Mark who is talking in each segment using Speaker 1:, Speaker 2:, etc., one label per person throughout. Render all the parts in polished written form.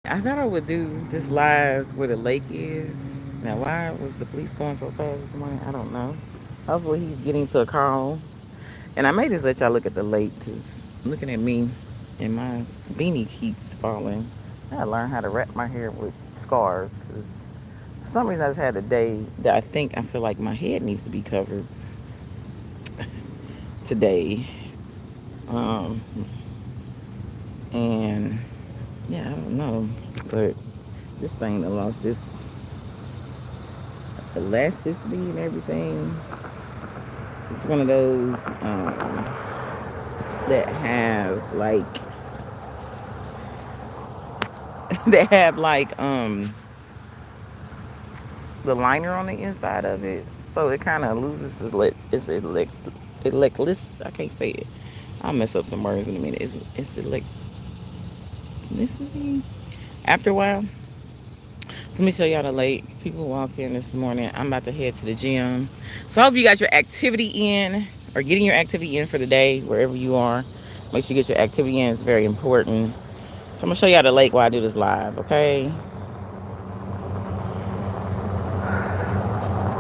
Speaker 1: I thought I would do this live where the lake is. Now, why was the police going so fast this morning? I don't know. Hopefully, he's getting to a call. And I may just let y'all look at the lake because looking at me and my beanie keeps falling. I gotta learn how to wrap my hair with scarves because for some reason I just had a day that I feel like my head needs to be covered today. Um, and yeah, I don't know. But this thing that lost this elasticity and everything. It's one of those that have like that have like the liner on the inside of it, so it kind of loses its I can't say it. I'll mess up some words in a minute. It's electricity. After a while, so let me show y'all the lake. People walk in this morning. I'm about to head to the gym. So I hope you got your activity in or getting your activity in for the day, wherever you are. Make sure you get your activity in. It's very important. So I'm gonna show y'all the lake while I do this live, okay?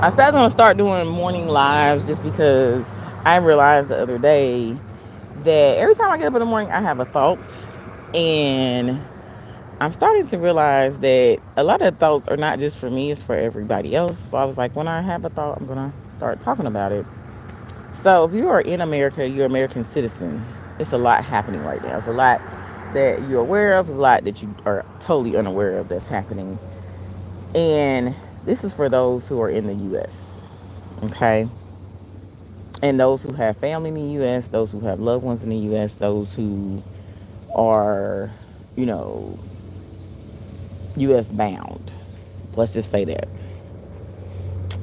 Speaker 1: I said I was gonna start doing morning lives just because I realized the other day that every time I get up in the morning, I have a thought, and I'm starting to realize that a lot of thoughts are not just for me; it's for everybody else. So I was like, when I have a thought, I'm gonna start talking about it. So if you are in America, you're an American citizen. It's a lot happening right now. It's a lot that you're aware of. It's a lot that you are totally unaware of that's happening. And this is for those who are in the U.S. Okay, and those who have family in the U.S., those who have loved ones in the U.S., those who are, you know, U.S. bound. Let's just say that.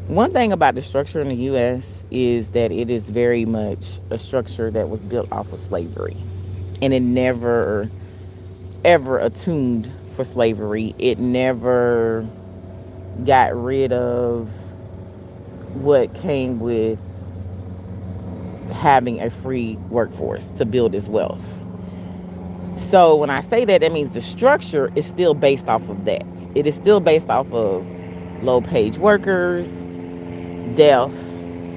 Speaker 1: One thing about the structure in the U.S. is that it is very much a structure that was built off of slavery, and it never ever attuned for slavery. It never got rid of what came with having a free workforce to build its wealth. So when I say that, that means the structure is still based off of that. It is still based off of low page workers, death,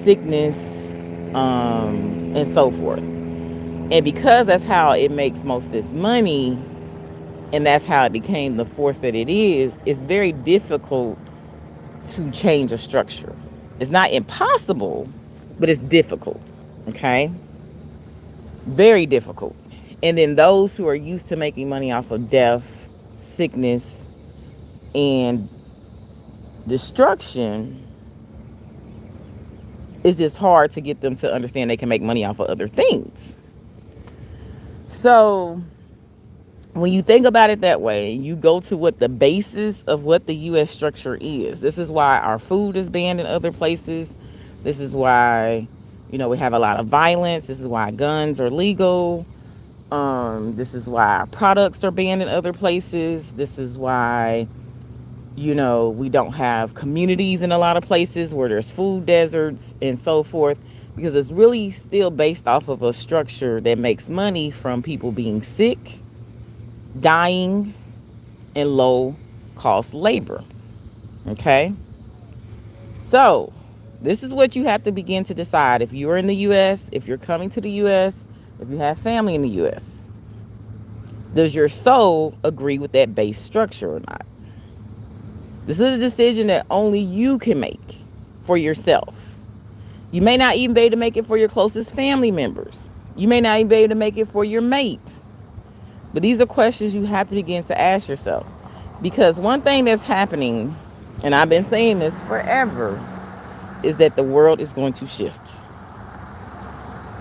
Speaker 1: sickness, and so forth. And because that's how it makes most of its money, and that's how it became the force that it is, it's very difficult to change a structure. It's not impossible, but it's difficult. Okay? Very difficult. And then those who are used to making money off of death, sickness, and destruction, it's just hard to get them to understand they can make money off of other things. So when you think about it that way, you go to what the basis of what the U.S. structure is. This is why our food is banned in other places. This is why, we have a lot of violence. This is why guns are legal. This is why our products are banned in other places. This is why, we don't have communities in a lot of places where there's food deserts and so forth, because it's really still based off of a structure that makes money from people being sick, dying, and low cost labor. Okay? So, this is what you have to begin to decide if you're in the US, if you're coming to the US, if you have family in the US. Does your soul agree with that base structure or not? This is a decision that only you can make for yourself. You may not even be able to make it for your closest family members. You may not even be able to make it for your mate. But these are questions you have to begin to ask yourself. Because one thing that's happening, and I've been saying this forever, is that the world is going to shift.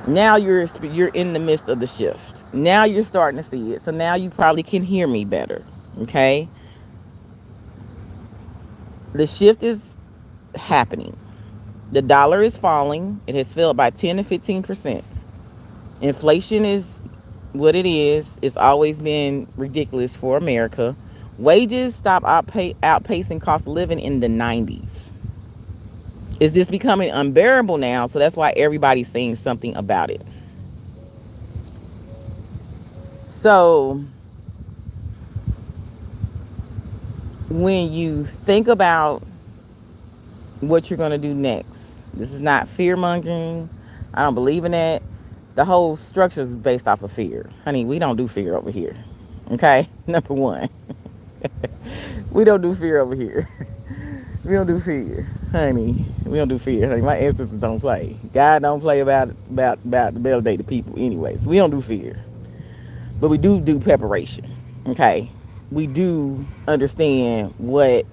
Speaker 1: Now you're in the midst of the shift. Now you're starting to see it. So now you probably can hear me better. Okay? The shift is happening. The dollar is falling. It has fell by 10 to 15%. Inflation is what it is. It's always been ridiculous for America. Wages stopped outpacing cost of living in the 90s. It's just becoming unbearable now, so that's why everybody's saying something about it. So when you think about what you're going to do next, this is not fear mongering. I don't believe in that. The whole structure is based off of fear. Honey, we don't do fear over here. Okay? Number one, we don't do fear over here. We don't do fear, honey. We don't do fear, honey. My ancestors don't play. God don't play about the validated people, anyways. We don't do fear, but we do preparation. Okay, we do understand what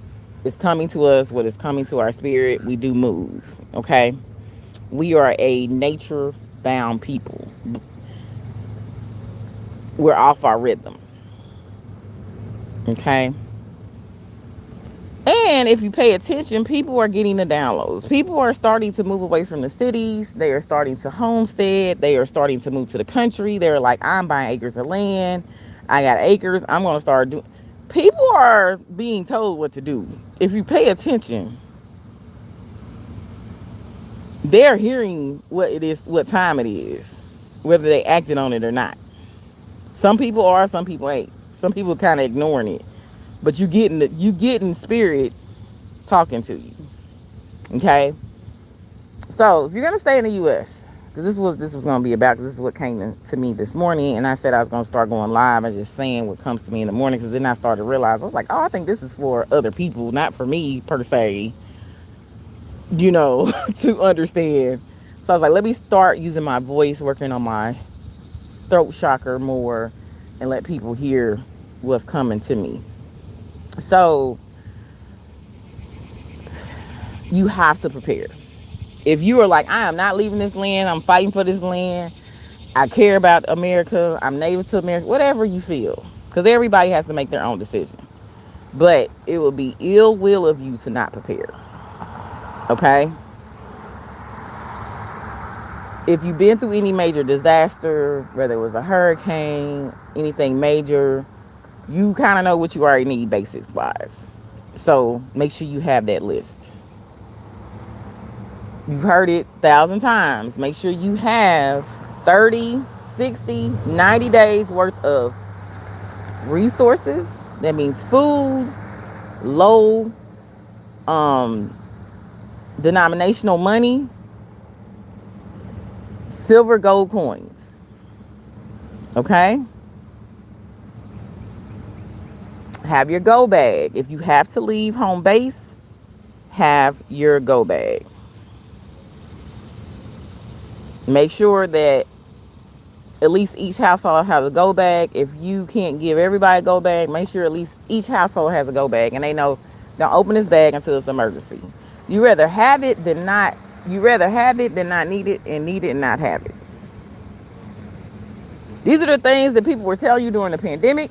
Speaker 1: is coming to us, what is coming to our spirit. We do move. Okay, we are a nature bound people. We're off our rhythm. Okay. And if you pay attention, people are getting the downloads. People are starting to move away from the cities. They are starting to homestead. They are starting to move to the country. They're like, I'm buying acres of land. I got acres. I'm going to start doing. People are being told what to do. If you pay attention, they're hearing what it is, what time it is, whether they acted on it or not. Some people are, some people ain't. Some people kind of ignoring it. But you getting spirit talking to you. Okay, so if you're gonna stay in the U.S., because this was gonna be about, because this is what came to me this morning, and I said I was gonna start going live and just saying what comes to me in the morning, because then I started to realize, I was like, oh, I think this is for other people, not for me per se, to understand. So I was like, let me start using my voice, working on my throat chakra more, and let people hear what's coming to me. So you have to prepare. If you are like, I am not leaving this land, I'm fighting for this land, I care about America, I'm native to America, whatever you feel, because everybody has to make their own decision. But it would be ill will of you to not prepare. Okay? If you've been through any major disaster, whether it was a hurricane, anything major, you kind of know what you already need basics wise. So make sure you have that list. You've heard it 1,000 times. Make sure you have 30, 60, 90 days worth of resources. That means food, low denominational money, silver, gold coins. Okay? Have your go bag. If you have to leave home base, have your go bag. Make sure that at least each household has a go bag. If you can't give everybody a go bag, make sure at least each household has a go bag, and they know, don't open this bag until it's an emergency. You rather have it than not. You rather have it than not need it, and need it and not have it. These are the things that people were telling you during the pandemic.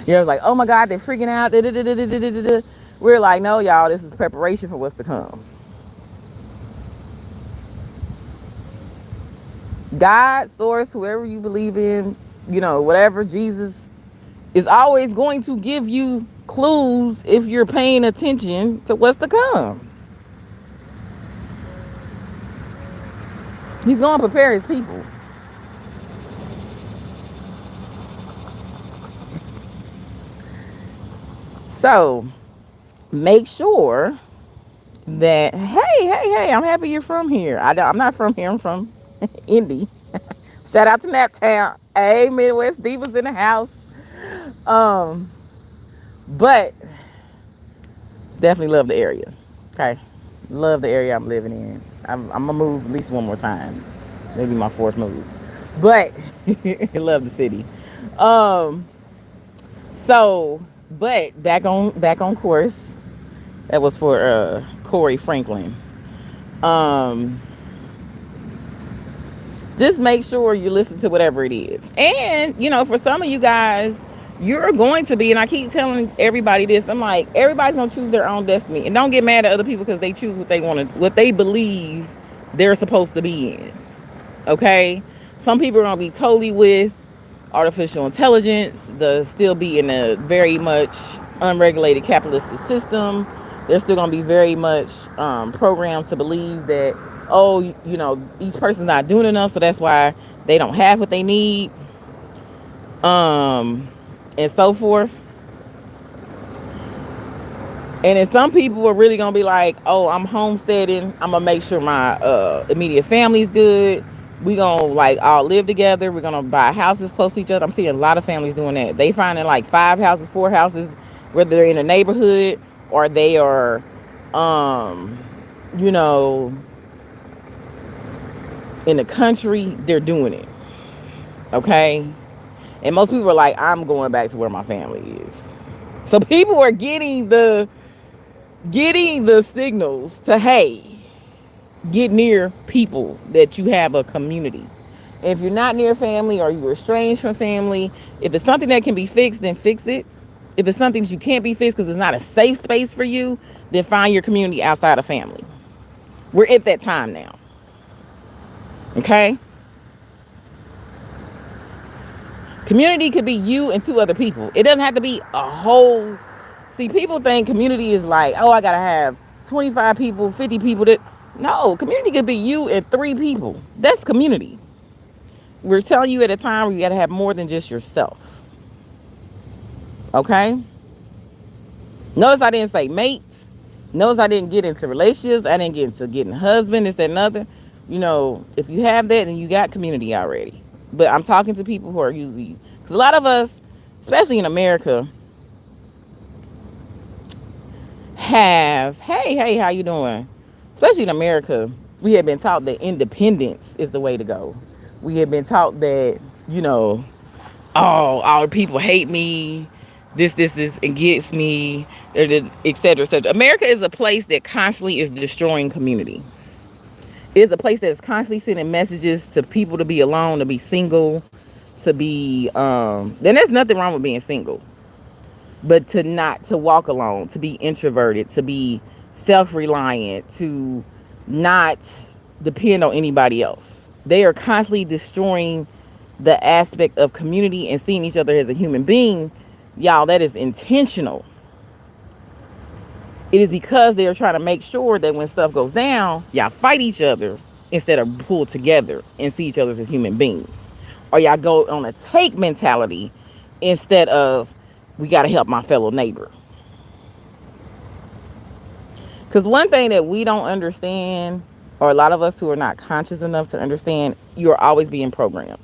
Speaker 1: Like, oh my God, they're freaking out. We're like, no, y'all, this is preparation for what's to come. God, source, whoever you believe in, whatever, Jesus, is always going to give you clues if you're paying attention to what's to come. He's going to prepare his people. So make sure that, hey, I'm happy you're from here. I'm not from here. I'm from Indy. Shout out to Naptown. Hey, Midwest Divas in the house. But definitely love the area. Okay, love the area I'm living in. I'm gonna move at least one more time, maybe my fourth move. But love the city. Um, so, but back on course. That was for Corey Franklin. Um, just make sure you listen to whatever it is. And, for some of you guys, you're going to be, and I keep telling everybody this, I'm like, everybody's going to choose their own destiny. And don't get mad at other people because they choose what they want to, what they believe they're supposed to be in. Okay? Some people are going to be totally with artificial intelligence, still be in a very much unregulated capitalistic system. They're still going to be very much programmed to believe that, each person's not doing enough, so that's why they don't have what they need, and so forth. And then some people are really gonna be like, "Oh, I'm homesteading. I'm gonna make sure my immediate family's good. We gonna like all live together. We're gonna buy houses close to each other." I'm seeing a lot of families doing that. They finding like 5 houses, 4 houses, whether they're in a neighborhood or they are, um, you know, in the country. They're doing it. Okay, and most people are like, "I'm going back to where my family is." So people are getting the signals to, hey, get near people that you have a community. And if you're not near family or you're estranged from family, if it's something that can be fixed, then fix it. If it's something that you can't be fixed because it's not a safe space for you, then find your community outside of family. We're at that time now. Okay? Community could be you and two other people. It doesn't have to be a whole. See, people think community is like, oh, I gotta have 25 people, 50 people. That No, community could be you and 3 people. That's community. We're telling you at a time where you gotta have more than just yourself. Okay? Notice I didn't say mate. Notice I didn't get into relationships. I didn't get into getting a husband, this, that, and other. If you have that, then you got community already. But I'm talking to people who are usually, because a lot of us, especially in America, have, hey, how you doing? Especially in America, we have been taught that independence is the way to go. We have been taught that, you know, oh, all the people hate me, this, and gets me, et cetera, et cetera. America is a place that constantly is destroying community. It is a place that is constantly sending messages to people to be alone, to be single, to be, then there's nothing wrong with being single. But to not to walk alone, to be introverted, to be self-reliant, to not depend on anybody else. They are constantly destroying the aspect of community and seeing each other as a human being. Y'all, that is intentional. It is because they are trying to make sure that when stuff goes down, y'all fight each other instead of pull together and see each other as human beings. Or y'all go on a take mentality instead of, we got to help my fellow neighbor. Because one thing that we don't understand, or a lot of us who are not conscious enough to understand, you're always being programmed.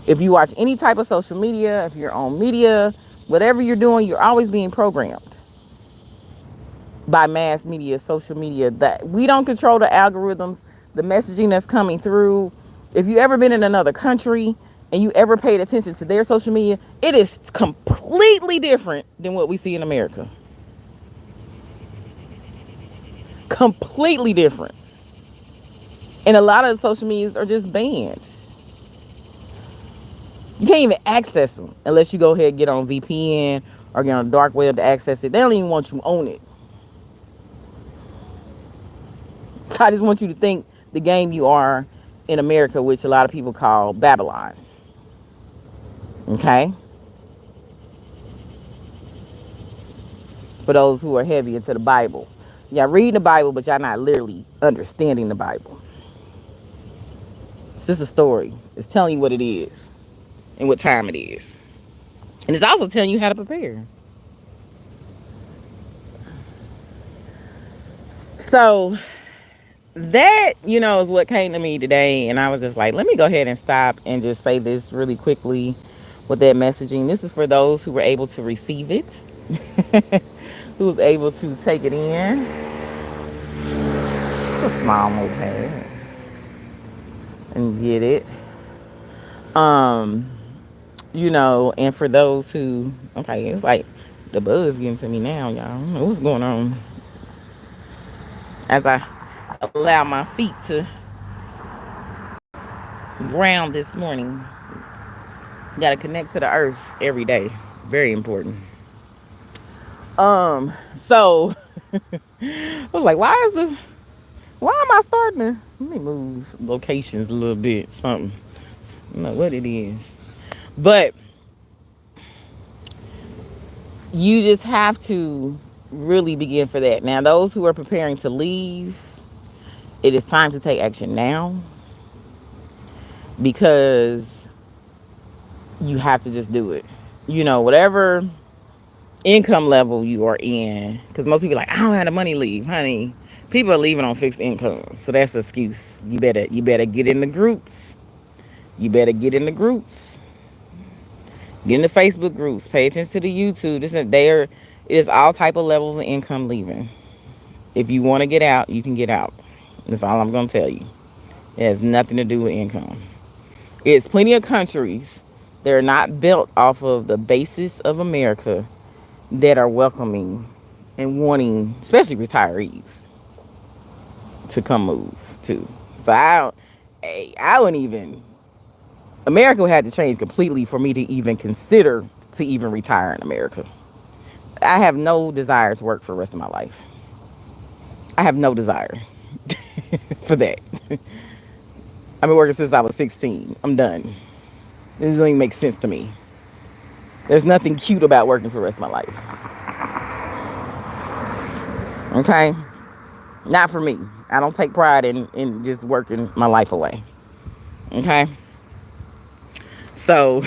Speaker 1: If you watch any type of social media, if you're on media, whatever you're doing, you're always being programmed by mass media, social media. That we don't control the algorithms, the messaging that's coming through. If you ever been in another country and you ever paid attention to their social media, it is completely different than what we see in America. Completely different. And a lot of the social medias are just banned. You can't even access them unless you go ahead and get on VPN or get on a dark web to access it. They don't even want you on it. So I just want you to think the game you are in America, which a lot of people call Babylon. Okay? For those who are heavy into the Bible. Y'all reading the Bible, but y'all not literally understanding the Bible. It's just a story. It's telling you what it is and what time it is. And it's also telling you how to prepare. So that, is what came to me today. And I was just like, let me go ahead and stop and just say this really quickly with that messaging. This is for those who were able to receive it, who was able to take it in. It's a small moped. And get it. And for those who, okay, it's like the buzz getting to me now, y'all. I don't know what's going on. As I allow my feet to ground this morning. Got to connect to the earth every day. Very important. So I was like, why am I starting to, let me move locations a little bit, something. I don't know what it is. But you just have to really begin for that. Now, those who are preparing to leave, it is time to take action now, because you have to just do it. Whatever income level you are in. Because most people are like, I don't have the money to leave, honey. People are leaving on fixed income, so that's an excuse. You better get in the groups. You better get in the groups. Get in the Facebook groups. Pay attention to the YouTube. This and there is all type of levels of income leaving. If you want to get out, you can get out. That's all I'm gonna tell you. It has nothing to do with income. It's plenty of countries that are not built off of the basis of America that are welcoming and wanting, especially retirees, to come move to. So I wouldn't even. America would have to change completely for me to even consider to even retire in America. I have no desire to work for the rest of my life. I have no desire for that. I've been working since I was 16. I'm done. It doesn't even make sense to me. There's nothing cute about working for the rest of my life. Okay? Not for me. I don't take pride in just working my life away. Okay? So,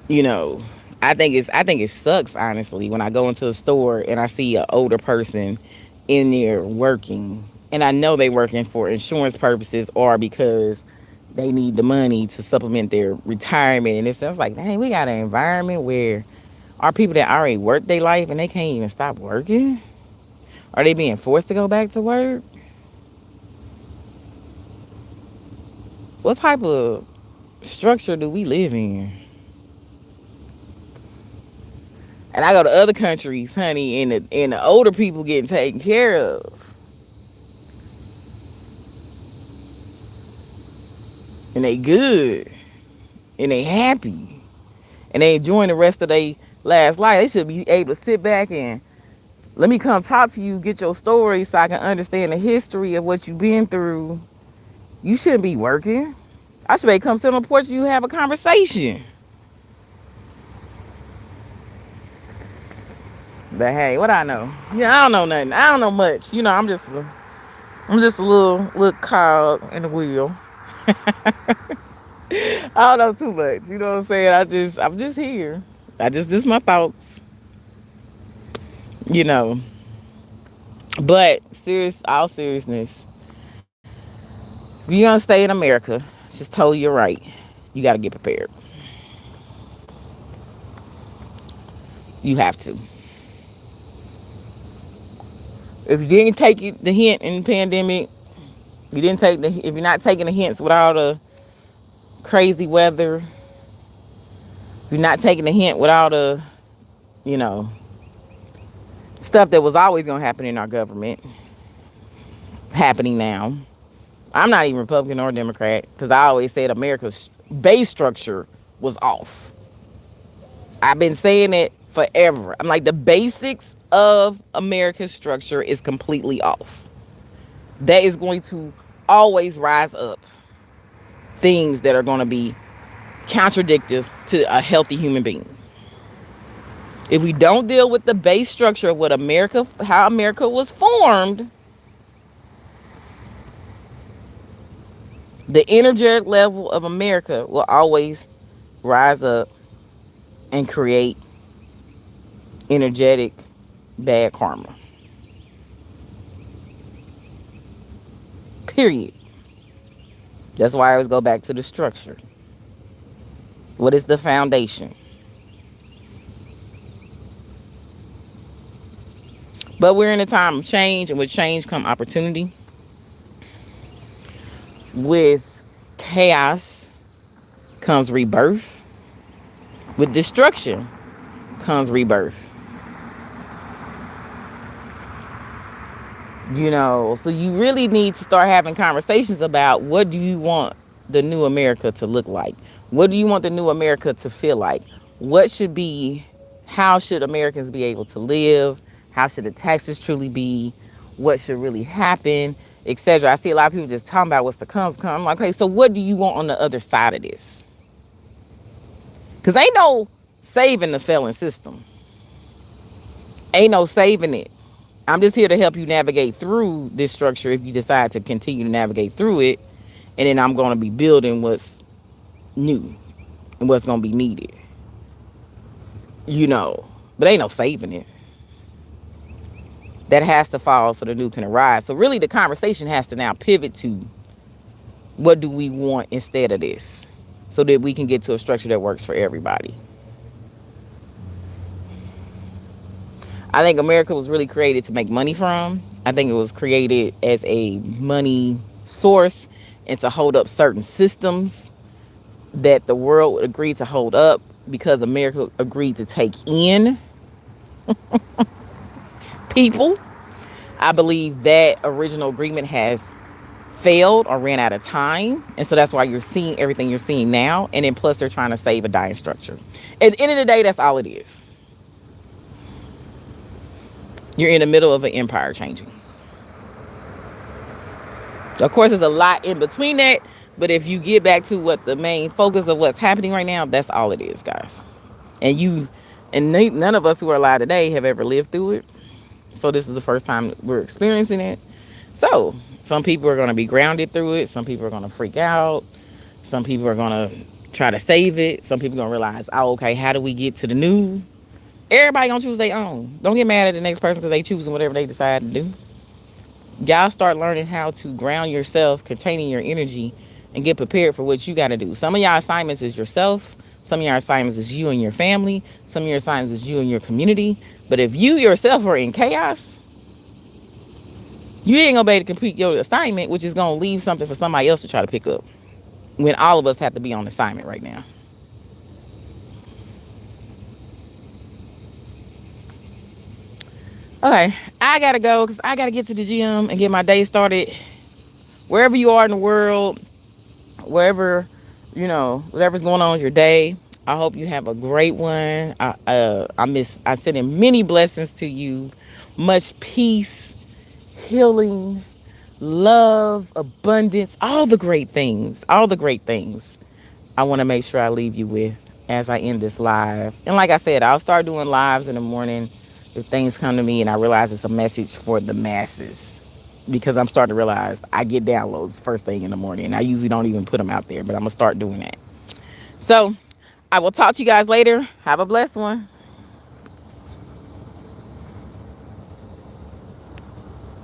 Speaker 1: you know, I think it sucks honestly when I go into a store and I see an older person in there working, and I know they working for insurance purposes or because they need the money to supplement their retirement. And it sounds like, dang, we got an environment where our people that already work their life and they can't even stop working. Are they being forced to go back to work? What type of structure do we live in? And I go to other countries, honey, and the older people getting taken care of. And they good. And they happy. And they enjoying the rest of their last life. They should be able to sit back and let me come talk to you, get your story so I can understand the history of what you've been through. You shouldn't be working. I should be able to come sit on the porch and you have a conversation. But hey, what I know? Yeah, I don't know nothing. I don't know much. I'm just a little cog in the wheel. I don't know too much. You know what I'm saying? I'm just here. I just my thoughts. You know. But all seriousness, if you're gonna stay in America, just totally you're right. You gotta get prepared. You have to. If you didn't take the hint in the pandemic, if you're not taking the hints with all the crazy weather, if you're not taking the hint with all the, you know, stuff that was always gonna happen in our government, happening now. I'm not even Republican or Democrat because I always said America's base structure was off. I've been saying it forever. I'm like, the basics of America's structure is completely off. That is going to always rise up things that are going to be contradictory to a healthy human being. If we don't deal with the base structure of what America, how America was formed, the energetic level of America will always rise up and create energetic bad karma. Period. That's why I always go back to the structure. What is the foundation? But we're in a time of change, and with change come opportunity. With chaos comes rebirth. With destruction comes rebirth. You know, so you really need to start having conversations about what do you want the new America to look like? What do you want the new America to feel like? What should be, how should Americans be able to live? How should the taxes truly be? What should really happen, etc. I see a lot of people just talking about what's to come. I'm like, okay, so what do you want on the other side of this? Because ain't no saving the failing system. Ain't no saving it. I'm just here to help you navigate through this structure if you decide to continue to navigate through it. And then I'm going to be building what's new and what's going to be needed. You know, but ain't no saving it. That has to fall so the new can arise. So really the conversation has to now pivot to what do we want instead of this, so that we can get to a structure that works for everybody. I think America was really created to make money from. I think it was created as a money source and to hold up certain systems that the world would agree to hold up because America agreed to take in people. I believe that original agreement has failed or ran out of time. And so that's why you're seeing everything you're seeing now. And then plus they're trying to save a dying structure. At the end of the day, that's all it is. You're in the middle of an empire changing. Of course, there's a lot in between that. But if you get back to what the main focus of what's happening right now, that's all it is, guys. And none of us who are alive today have ever lived through it. So this is the first time we're experiencing it. So some people are going to be grounded through it. Some people are going to freak out. Some people are going to try to save it. Some people are going to realize, oh, okay, how do we get to the new? Everybody going to choose their own. Don't get mad at the next person because they choosing whatever they decide to do. Y'all start learning how to ground yourself, containing your energy, and get prepared for what you got to do. Some of y'all assignments is yourself. Some of your assignments is you and your family. Some of your assignments is you and your community. But if you yourself are in chaos, you ain't gonna be able to complete your assignment, which is gonna leave something for somebody else to try to pick up. When all of us have to be on assignment right now. Okay, I gotta go because I gotta get to the gym and get my day started. Wherever you are in the world, wherever, whatever's going on with your day, I hope you have a great one. I send in many blessings to you, much peace, healing, love, abundance, all the great things, I want to make sure I leave you with as I end this live. And like I said, I'll start doing lives in the morning if things come to me and I realize it's a message for the masses. Because I'm starting to realize I get downloads first thing in the morning. And I usually don't even put them out there, but I'm going to start doing that. So I will talk to you guys later. Have a blessed one.